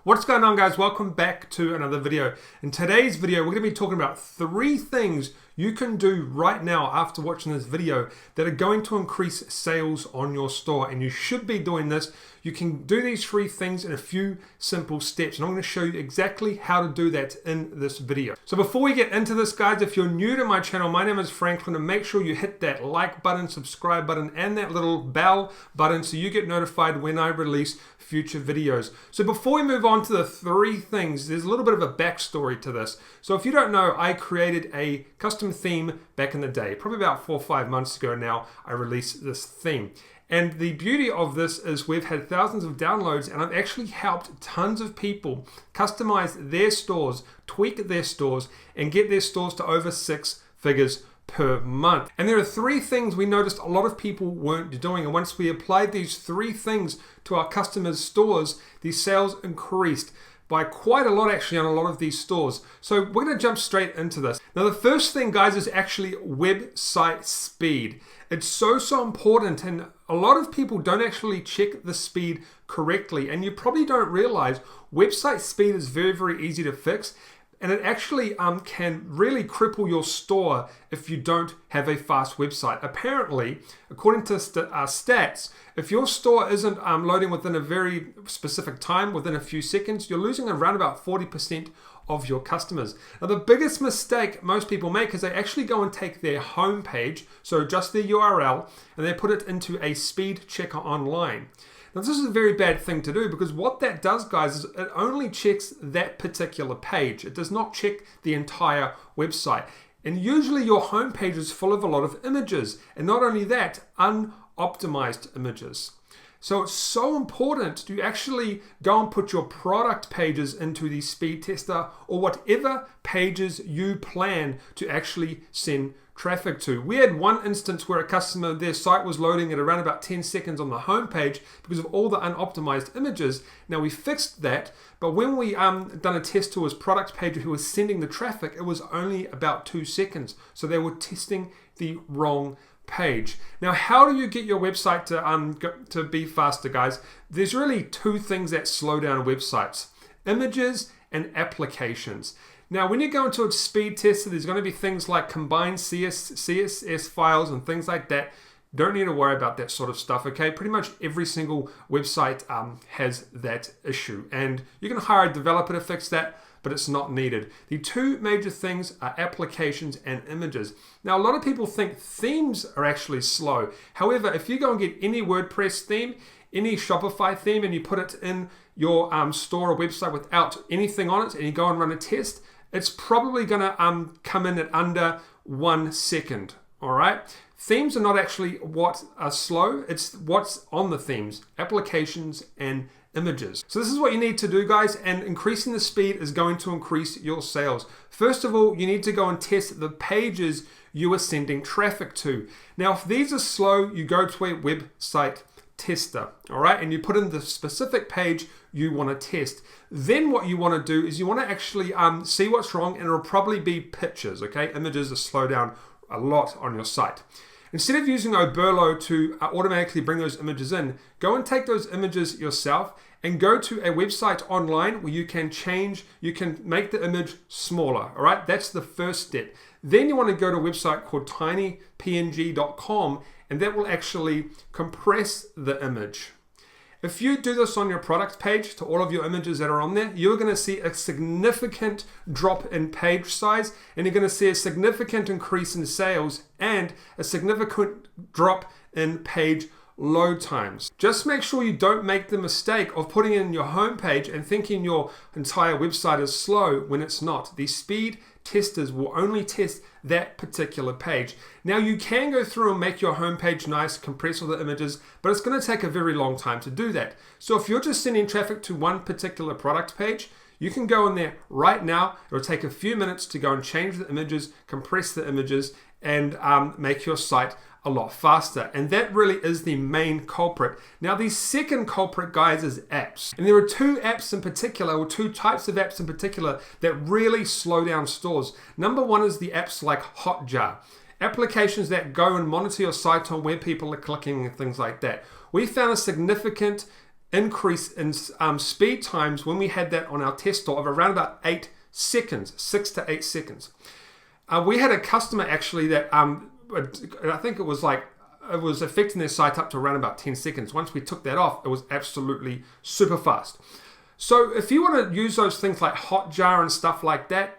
What's going on, guys? Welcome back to another video. In today's video, we're going to be talking about 3 things you can do right now after watching this video that are going to increase sales on your store, and you should be doing this. You can do these 3 things in a few simple steps, and I'm going to show you exactly how to do that in this video. So before we get into this, guys, if you're new to my channel, my name is Franklin, and make sure you hit that like button, subscribe button, and that little bell button so you get notified when I release future videos. So before we move on to the 3 things, there's a little bit of a backstory to this. So if you don't know, I created a custom theme back in the day, probably about 4 or 5 months ago now. I released this theme. And the beauty of this is we've had thousands of downloads, and I've actually helped tons of people customize their stores, tweak their stores, and get their stores to over 6 figures per month. And there are 3 things we noticed a lot of people weren't doing, and once we applied these 3 things to our customers' stores, the sales increased by quite a lot actually on a lot of these stores. So we're going to jump straight into this. Now the first thing, guys, is actually website speed. It's so important, and a lot of people don't actually check the speed correctly, and you probably don't realize website speed is very easy to fix. And it actually can really cripple your store if you don't have a fast website. Apparently, according to stats, if your store isn't loading within a very specific time, within a few seconds, you're losing around about 40% of your customers. Now, the biggest mistake most people make is they actually go and take their home page, so just their URL, and they put it into a speed checker online. Now, this is a very bad thing to do, because what that does, guys, is it only checks that particular page. It does not check the entire website. And usually your homepage is full of a lot of images, and not only that, unoptimized images. So it's so important to actually go and put your product pages into the speed tester, or whatever pages you plan to actually send traffic to. We had one instance where a customer, their site was loading at around about 10 seconds on the home page because of all the unoptimized images. Now we fixed that, but when we done a test to his product page who was sending the traffic, it was only about 2 seconds. So they were testing the wrong page. Now, how do you get your website to be faster, guys? There's really 2 things that slow down websites: images and applications. Now, when you go into a speed tester, there's going to be things like combined CSS files and things like that. Don't need to worry about that sort of stuff, okay? Pretty much every single website has that issue, and you can hire a developer to fix that, but it's not needed. The 2 major things are applications and images. Now, a lot of people think themes are actually slow. However, if you go and get any WordPress theme, any Shopify theme, and you put it in your store or website without anything on it, and you go and run a test, it's probably going to come in at under 1 second, all right? Themes are not actually what are slow, it's what's on the themes, applications and images. So this is what you need to do, guys, and increasing the speed is going to increase your sales. First of all, you need to go and test the pages you are sending traffic to. Now, if these are slow, you go to a website tester, all right, and you put in the specific page you want to test. Then what you want to do is you want to actually see what's wrong, and it'll probably be pictures, okay? Images will slow down a lot on your site. Instead of using Oberlo to automatically bring those images in, go and take those images yourself and go to a website online where you can make the image smaller, all right? That's the first step. Then you want to go to a website called tinypng.com, and that will actually compress the image. If you do this on your product page to all of your images that are on there, you're going to see a significant drop in page size, and you're going to see a significant increase in sales and a significant drop in page load times. Just make sure you don't make the mistake of putting in your home page and thinking your entire website is slow when it's not. The speed testers will only test that particular page. Now, you can go through and make your home page nice, compress all the images, but it's going to take a very long time to do that. So if you're just sending traffic to one particular product page, you can go in there right now. It'll take a few minutes to go and change the images, compress the images, and make your site a lot faster. And that really is the main culprit. Now, the second culprit, guys, is apps. And there are 2 apps in particular, or 2 types of apps in particular, that really slow down stores. Number 1 is the apps like Hotjar. Applications that go and monitor your site on where people are clicking and things like that. We found a significant increase in speed times when we had that on our test store of around about 8 seconds, 6 to 8 seconds. We had a customer actually that I think it was affecting their site up to around about 10 seconds. Once we took that off, it was absolutely super fast. So if you want to use those things like Hotjar and stuff like that,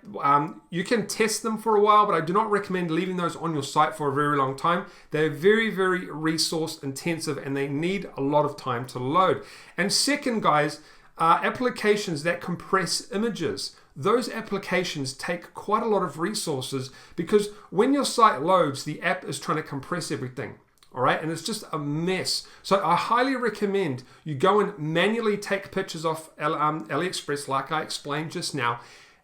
you can test them for a while, but I do not recommend leaving those on your site for a very long time. They're very, very resource intensive and they need a lot of time to load. And second, guys, applications that compress images. Those applications take quite a lot of resources because when your site loads, the app is trying to compress everything. All right, and it's just a mess. So I highly recommend you go and manually take pictures off AliExpress like I explained just now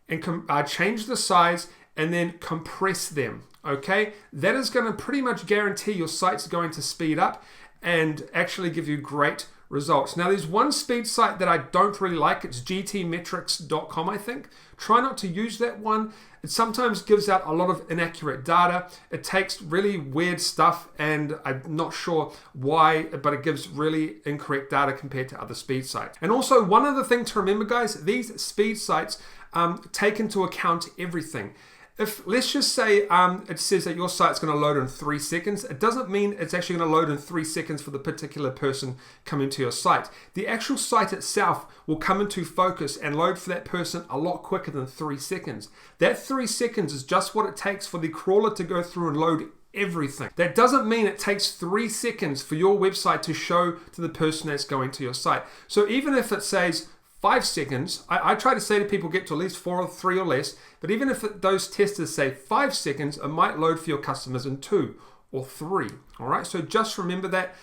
and change the size and then compress them, okay? That is going to pretty much guarantee your site's going to speed up and actually give you great results. Now there's one speed site that I don't really like. It's gtmetrics.com, I think. Try not to use that one. It sometimes gives out a lot of inaccurate data. It takes really weird stuff and I'm not sure why, but it gives really incorrect data compared to other speed sites. And also one other thing to remember, guys, these speed sites take into account everything. If, let's just say it says that your site's going to load in 3 seconds, it doesn't mean it's actually going to load in 3 seconds for the particular person coming to your site. The actual site itself will come into focus and load for that person a lot quicker than 3 seconds. That 3 seconds is just what it takes for the crawler to go through and load everything. That doesn't mean it takes 3 seconds for your website to show to the person that's going to your site. So even if it says 5 seconds, I try to say to people get to at least 4 or 3 or less, but even if those testers say 5 seconds, it might load for your customers in 2 or 3. All right, so just remember that.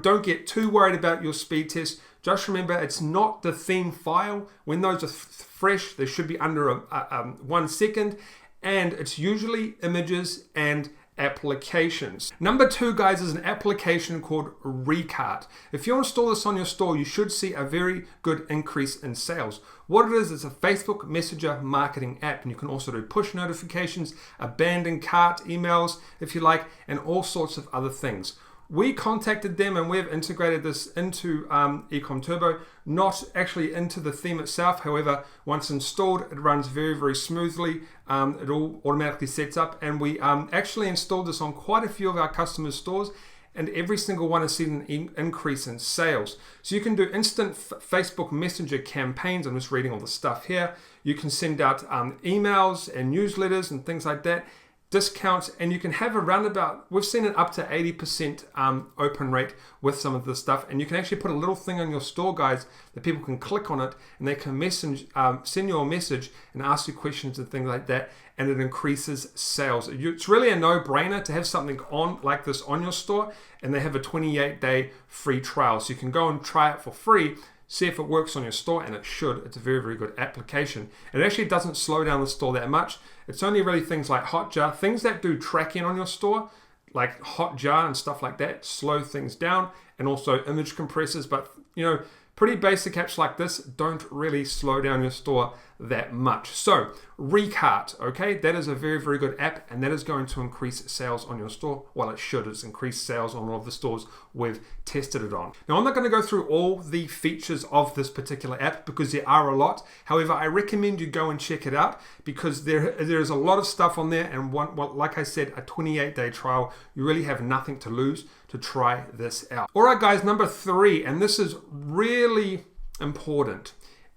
Don't get too worried about your speed test. Just remember it's not the theme file. When those are fresh, they should be under 1 second, and it's usually images and applications. Number 2, guys, is an application called Recart. If you install this on your store, you should see a very good increase in sales. What it is, it's a Facebook Messenger marketing app, and you can also do push notifications, abandoned cart emails, if you like, and all sorts of other things. We contacted them and we've integrated this into Ecom Turbo, not actually into the theme itself. However, once installed, it runs very, very smoothly. It all automatically sets up, and we actually installed this on quite a few of our customers' stores, and every single one has seen an increase in sales. So you can do instant Facebook Messenger campaigns. I'm just reading all the stuff here. You can send out emails and newsletters and things like that. Discounts, and you can have around about, we've seen it up to 80% open rate with some of this stuff, and you can actually put a little thing on your store, guys, that people can click on it and they can send you a message and ask you questions and things like that, and it increases sales. It's really a no-brainer to have something on like this on your store, and they have a 28-day free trial, so you can go and try it for free. See if it works on your store, and it should. It's a very, very good application. It actually doesn't slow down the store that much. It's only really things like Hotjar, things that do tracking on your store, like Hotjar and stuff like that, slow things down, and also image compressors. But, you know, pretty basic apps like this don't really slow down your store that much. So Recart, okay, that is a very, very good app, and that is going to increase sales on your store. Well, it should. It's increased sales on all of the stores we've tested it on. Now, I'm not going to go through all the features of this particular app because there are a lot. However, I recommend you go and check it out because there is a lot of stuff on there, and like I said, a 28-day trial. You really have nothing to lose to try this out. All right, guys, number 3, and this is really important,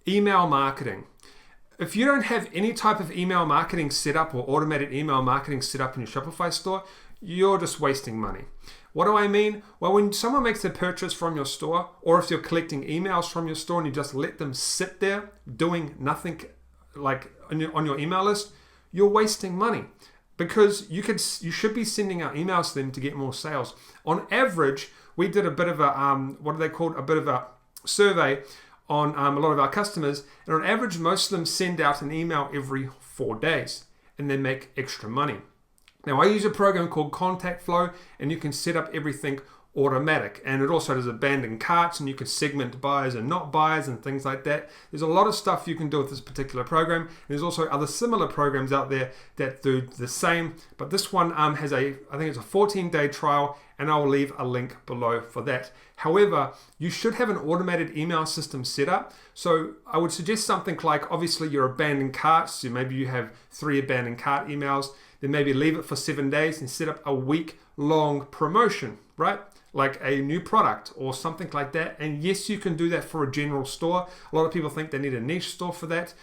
email marketing. If you don't have any type of email marketing set up or automated email marketing set up in your Shopify store, you're just wasting money. What do I mean? Well, when someone makes a purchase from your store, or if you're collecting emails from your store and you just let them sit there doing nothing like on your email list, you're wasting money because you should be sending out emails to them to get more sales. On average, we did a bit of a, a bit of a survey on a lot of our customers, and on average, most of them send out an email every 4 days and they make extra money. Now, I use a program called Contact Flow, and you can set up everything automatic, and it also does abandoned carts, and you can segment buyers and not buyers and things like that. There's a lot of stuff you can do with this particular program. There's also other similar programs out there that do the same, but this one has I think it's a 14-day trial, and I'll leave a link below for that. However, you should have an automated email system set up. So I would suggest something like, obviously your abandoned carts, so maybe you have 3 abandoned cart emails, then maybe leave it for 7 days and set up a week-long promotion, right? Like a new product or something like that. And yes, you can do that for a general store. A lot of people think they need a niche store for that.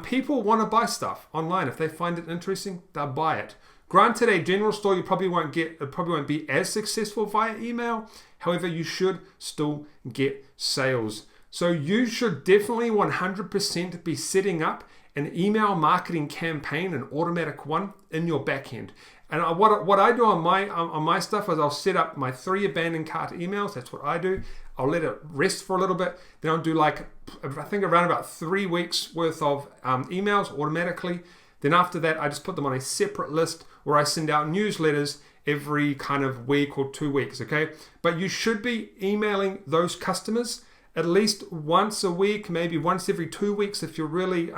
People want to buy stuff online. If they find it interesting, they'll buy it. Granted, a general store it probably won't be as successful via email. However, you should still get sales. So you should definitely 100% be setting up an email marketing campaign, an automatic one, in your backend. And what I do on my stuff is I'll set up my 3 abandoned cart emails. That's what I do. I'll let it rest for a little bit. Then I'll do I think around about 3 weeks worth of emails automatically. Then after that, I just put them on a separate list where I send out newsletters every kind of week or 2 weeks, okay? But you should be emailing those customers at least once a week, maybe once every 2 weeks if you're really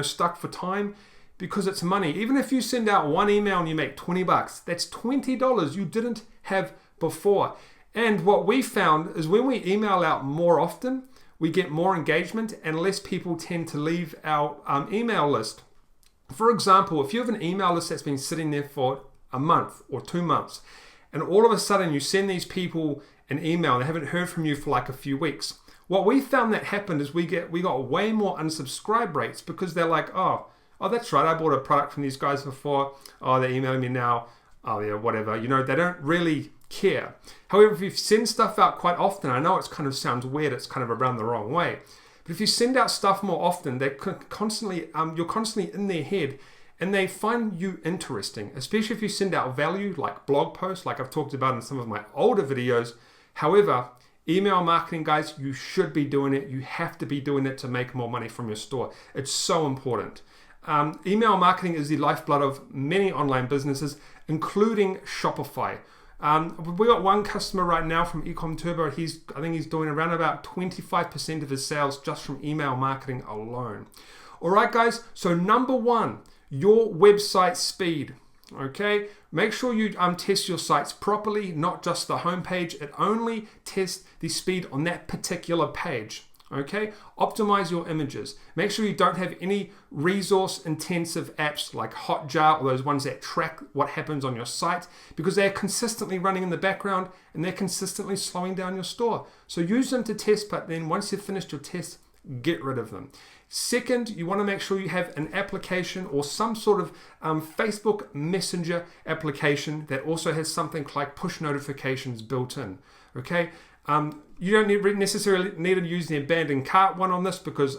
stuck for time, because it's money. Even if you send out 1 email and you make $20, that's $20 you didn't have before. And what we found is when we email out more often, we get more engagement and less people tend to leave our email list. For example, if you have an email list that's been sitting there for a month or 2 months, and all of a sudden you send these people an email and they haven't heard from you for like a few weeks, what we found that happened is we got way more unsubscribe rates because they're like, oh, that's right, I bought a product from these guys before. Oh, they're emailing me now. Oh, yeah, whatever. They don't really care. However, if you send stuff out quite often, I know it kind of sounds weird, it's kind of around the wrong way, but if you send out stuff more often, you're constantly in their head and they find you interesting, especially if you send out value like blog posts, like I've talked about in some of my older videos. However, email marketing, guys, you should be doing it. You have to be doing it to make more money from your store. It's so important. Email marketing is the lifeblood of many online businesses, including Shopify. We got one customer right now from Ecom Turbo. I think he's doing around about 25% of his sales just from email marketing alone. All right, guys. So number 1, your website speed. Okay, make sure you test your sites properly, not just the homepage. It only tests the speed on that particular page. Okay, optimize your images. Make sure you don't have any resource intensive apps like Hotjar or those ones that track what happens on your site, because they're consistently running in the background and they're consistently slowing down your store. So use them to test, but then once you've finished your test, get rid of them. Second, you want to make sure you have an application or some sort of Facebook Messenger application that also has something like push notifications built in. Okay. You don't necessarily need to use the abandoned cart one on this because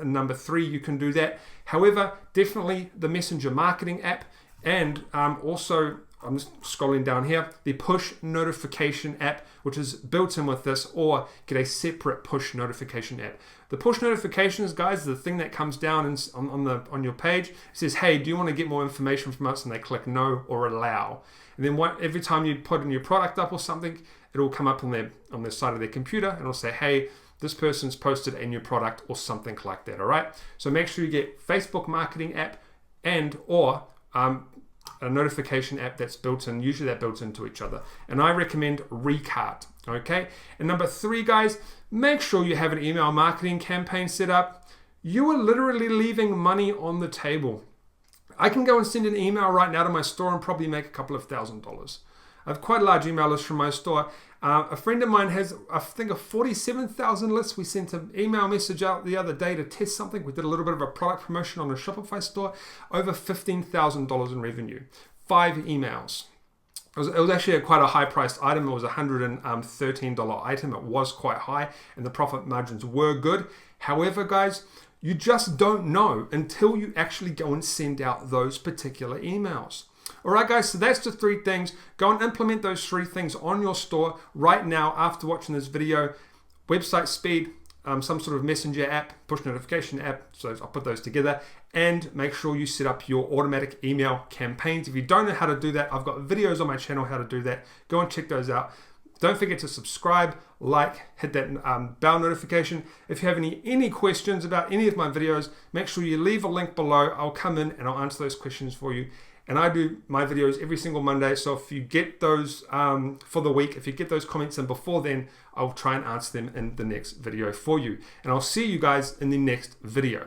number 3, you can do that. However, definitely the Messenger marketing app, and also, I'm just scrolling down here, the push notification app, which is built in with this, or get a separate push notification app. The push notifications, guys, is the thing that comes down on your page. It says, hey, do you want to get more information from us? And they click no or allow. And then every time you put a new product up or something, it'll come up on their side of their computer and it'll say, hey, this person's posted a new product or something like that. All right. So make sure you get Facebook marketing app or a notification app that's built in. Usually they're built into each other. And I recommend Recart. Okay. And number 3, guys, make sure you have an email marketing campaign set up. You are literally leaving money on the table. I can go and send an email right now to my store and probably make a couple of $1,000s. I have quite a large email list from my store. A friend of mine has, I think, a 47,000 list. We sent an email message out the other day to test something. We did a little bit of a product promotion on a Shopify store. Over $15,000 in revenue. 5 emails. It was actually quite a high-priced item. It was a $113 item. It was quite high, and the profit margins were good. However, guys, you just don't know until you actually go and send out those particular emails. All right, guys, so that's the 3 things. Go and implement those 3 things on your store right now after watching this video. Website speed, some sort of messenger app, push notification app, so I'll put those together, and make sure you set up your automatic email campaigns. If you don't know how to do that, I've got videos on my channel how to do that. Go and check those out. Don't forget to subscribe, like, hit that bell notification. If you have any questions about any of my videos, make sure you leave a link below. I'll come in and I'll answer those questions for you. And I do my videos every single Monday. So if you get those for the week, if you get those comments in before then, I'll try and answer them in the next video for you. And I'll see you guys in the next video.